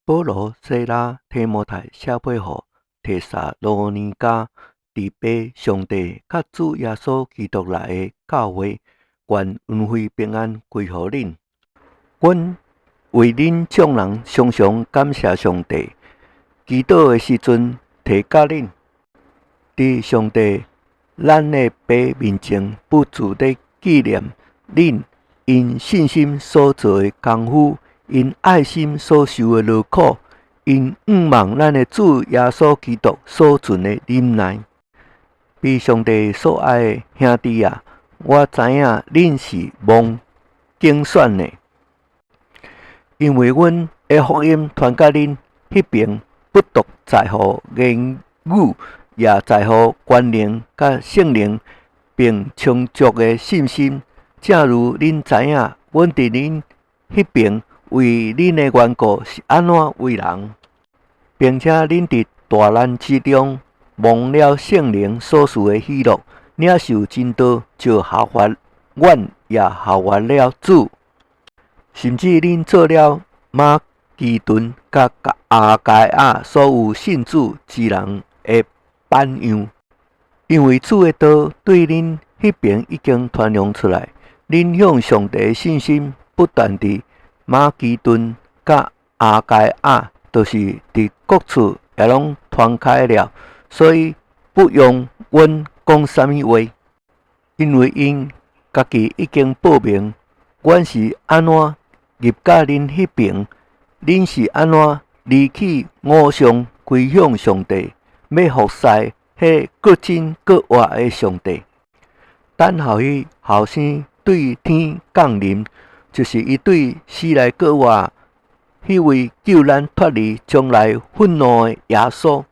保罗、西拉、提摩太写配予提撒罗尼迦伫爸上帝甲主耶稣基督内的教会，愿恩惠平安归乎恁。阮为恁众人常常感谢上帝，祈祷的时阵提甲恁，伫上帝咱的爸面前不住地纪念恁因信心所做的功夫，因爱心所受的劳苦，因望咱的主耶稣基督所存的忍耐。被上帝所爱的兄弟啊，我知影恁是蒙拣选的，因为阮的福音传甲恁迄边，不独在乎言语，也在乎权能甲圣灵，并充足的信心。正如恁知影，阮伫恁迄边为恁的缘故是安怎为人，并且恁伫大难之中，蒙了圣灵所赐的喜乐，领受真道，就效法阮，也效法了主。甚至恁做了马其顿甲亚该亚所有信主之人的榜样，因为主的道对恁迄边已经传扬出来，恁向上帝的信心不但伫马其顿甲亚该亚，就是伫各处也拢传开了。所以不用阮讲啥物话，因为因家己已经报明，阮是安怎入甲恁迄边，恁是安怎离弃偶像归向上帝，要服侍迄各真各活的上帝。等候迄后生对天降临，就是伊对死来各活迄位救咱脱离将来愤怒的耶稣。